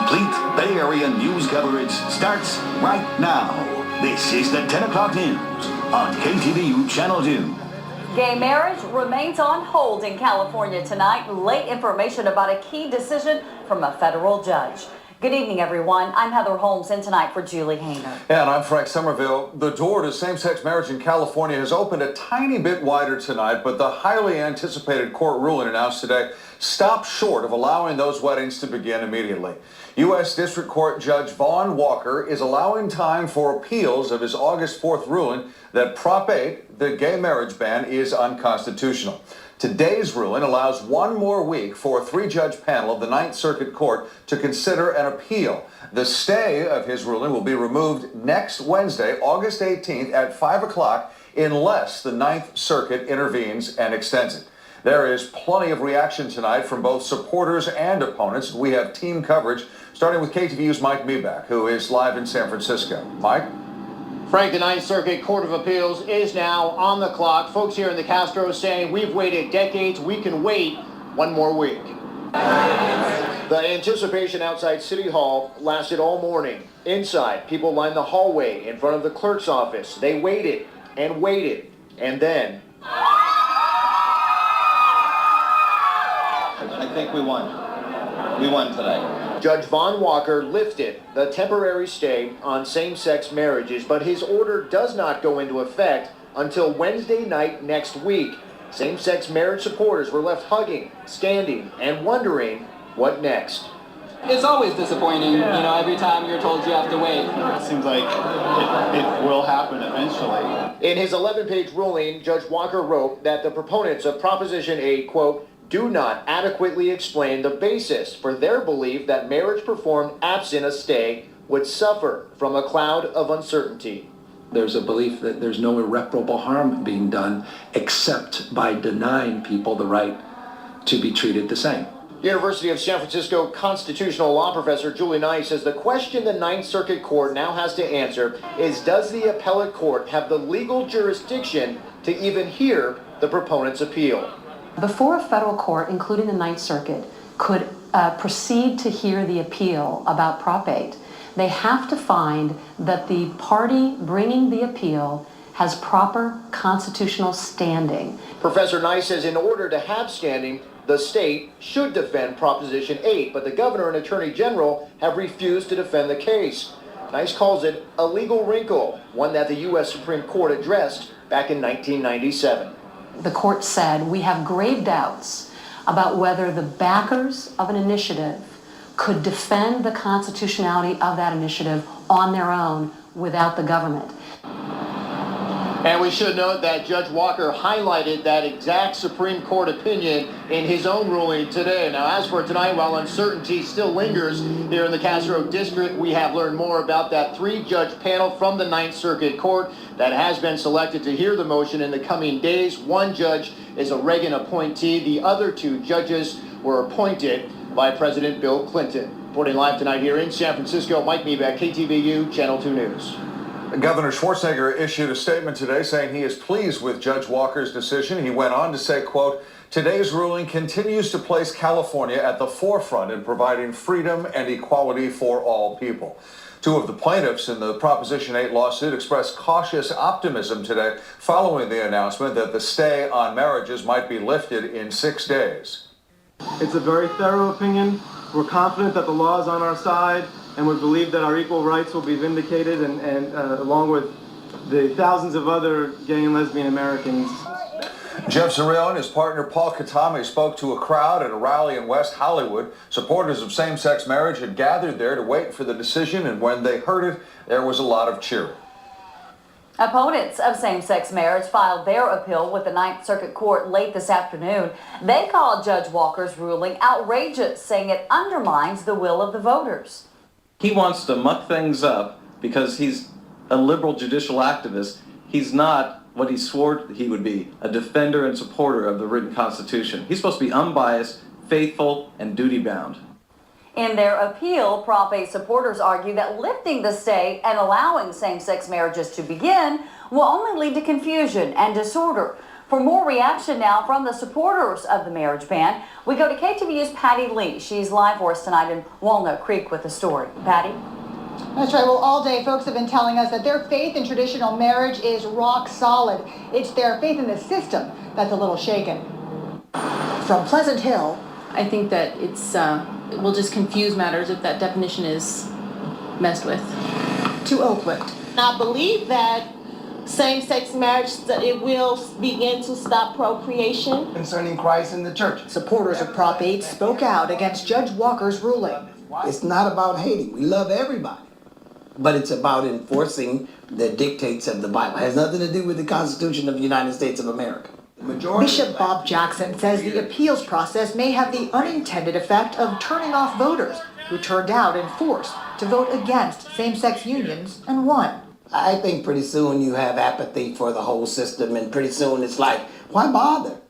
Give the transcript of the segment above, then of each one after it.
Complete Bay Area news coverage starts right now. This is the 10 o'clock news on KTVU Channel 2. Gay marriage remains on hold in California tonight. Late information about a key decision from a federal judge. Good evening, everyone. I'm Heather Holmes, in tonight for Julie Hayner. And I'm Frank Somerville. The door to same-sex marriage in California has opened a tiny bit wider tonight, but the highly anticipated court ruling announced today stopped short of allowing those weddings to begin immediately. U.S. District Court Judge Vaughn Walker is allowing time for appeals of his August 4th ruling that Prop 8, the gay marriage ban, is unconstitutional. Today's ruling allows one more week for a three-judge panel of the Ninth Circuit Court to consider an appeal. The stay of his ruling will be removed next Wednesday, August 18th at 5 o'clock, unless the Ninth Circuit intervenes and extends it. There is plenty of reaction tonight from both supporters and opponents. We have team coverage, starting with KTVU's Mike Meback, who is live in San Francisco. Mike? Frank, the Ninth Circuit Court of Appeals is now on the clock. Folks here in the Castro saying we've waited decades. We can wait one more week. The anticipation outside City Hall lasted all morning. Inside, people lined the hallway in front of the clerk's office. They waited and waited, and then... I think we won. We won tonight. Judge Vaughn Walker lifted the temporary stay on same-sex marriages, but his order does not go into effect until Wednesday night next week. Same-sex marriage supporters were left hugging, standing, and wondering what next. It's always disappointing, you know, every time you're told you have to wait. It seems like it will happen eventually. In his 11-page ruling, Judge Walker wrote that the proponents of Proposition 8, quote, do not adequately explain the basis for their belief that marriage performed absent a stay would suffer from a cloud of uncertainty. There's a belief that there's no irreparable harm being done except by denying people the right to be treated the same. University of San Francisco constitutional law professor Julie Nice says the question the Ninth Circuit Court now has to answer is, does the appellate court have the legal jurisdiction to even hear the proponent's appeal? Before a federal court, including the Ninth Circuit, could proceed to hear the appeal about Prop 8, they have to find that the party bringing the appeal has proper constitutional standing. Professor Nice says in order to have standing, the state should defend Proposition 8, but the governor and attorney general have refused to defend the case. Nice calls it a legal wrinkle, one that the U.S. Supreme Court addressed back in 1997. The court said, we have grave doubts about whether the backers of an initiative could defend the constitutionality of that initiative on their own without the government. And we should note that Judge Walker highlighted that exact Supreme Court opinion in his own ruling today. Now, as for tonight, while uncertainty still lingers here in the Castro District, we have learned more about that three-judge panel from the Ninth Circuit Court that has been selected to hear the motion in the coming days. One judge is a Reagan appointee. The other two judges were appointed by President Bill Clinton. Reporting live tonight here in San Francisco, Mike Meback, KTVU Channel 2 News. Governor Schwarzenegger issued a statement today saying he is pleased with Judge Walker's decision. He went on to say, quote, today's ruling continues to place California at the forefront in providing freedom and equality for all people. Two of the plaintiffs in the Proposition 8 lawsuit expressed cautious optimism today following the announcement that the stay on marriages might be lifted in 6 days. It's a very thorough opinion. We're confident that the law is on our side, and we believe that our equal rights will be vindicated, and along with the thousands of other gay and lesbian Americans. Jeff Zarrillo and his partner Paul Katami spoke to a crowd at a rally in West Hollywood. Supporters of same-sex marriage had gathered there to wait for the decision, and when they heard it, there was a lot of cheering. Opponents of same-sex marriage filed their appeal with the Ninth Circuit Court late this afternoon. They called Judge Walker's ruling outrageous, saying it undermines the will of the voters. He wants to muck things up because he's a liberal judicial activist. He's not what he swore he would be, a defender and supporter of the written Constitution. He's supposed to be unbiased, faithful, and duty-bound. In their appeal, Prop 8 supporters argue that lifting the stay and allowing same-sex marriages to begin will only lead to confusion and disorder. For more reaction now from the supporters of the marriage ban, we go to KTVU's Patty Lee. She's live for us tonight in Walnut Creek with the story. Patty? That's right. Well, all day folks have been telling us that their faith in traditional marriage is rock solid. It's their faith in the system that's a little shaken. From Pleasant Hill, I think that it will just confuse matters if that definition is messed with. To Oakland. I believe that same-sex marriage, that it will begin to stop procreation. Concerning Christ and the church. Supporters of Prop 8 spoke out against Judge Walker's ruling. It's not about hating. We love everybody. But it's about enforcing the dictates of the Bible. It has nothing to do with the Constitution of the United States of America. Bishop Bob Jackson says the appeals process may have the unintended effect of turning off voters who turned out in force to vote against same-sex unions and won. I think pretty soon you have apathy for the whole system, and pretty soon it's like, why bother?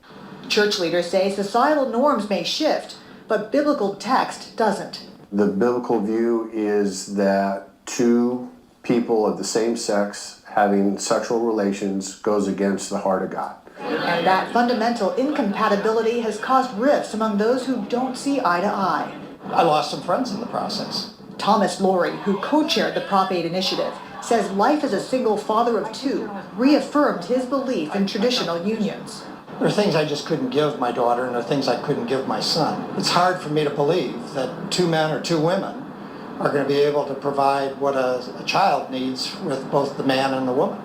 Church leaders say societal norms may shift, but biblical text doesn't. The biblical view is that two people of the same sex having sexual relations goes against the heart of God. And that fundamental incompatibility has caused rifts among those who don't see eye to eye. I lost some friends in the process. Thomas Laurie, who co-chaired the Prop 8 initiative, says life as a single father of two reaffirmed his belief in traditional unions. There are things I just couldn't give my daughter, and there are things I couldn't give my son. It's hard for me to believe that two men or two women are going to be able to provide what a child needs with both the man and the woman.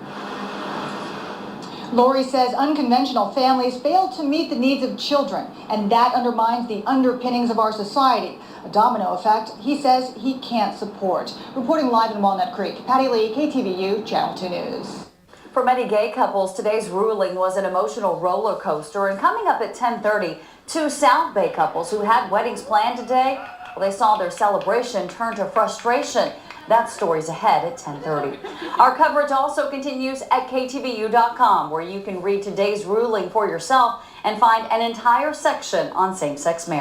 Laurie says unconventional families fail to meet the needs of children, and that undermines the underpinnings of our society. A domino effect he says he can't support. Reporting live in Walnut Creek, Patty Lee, KTVU, Channel 2 News. For many gay couples, today's ruling was an emotional roller coaster. And coming up at 10:30, two South Bay couples who had weddings planned today, well, they saw their celebration turn to frustration. That story's ahead at 10:30. Our coverage also continues at ktvu.com, where you can read today's ruling for yourself and find an entire section on same-sex marriage.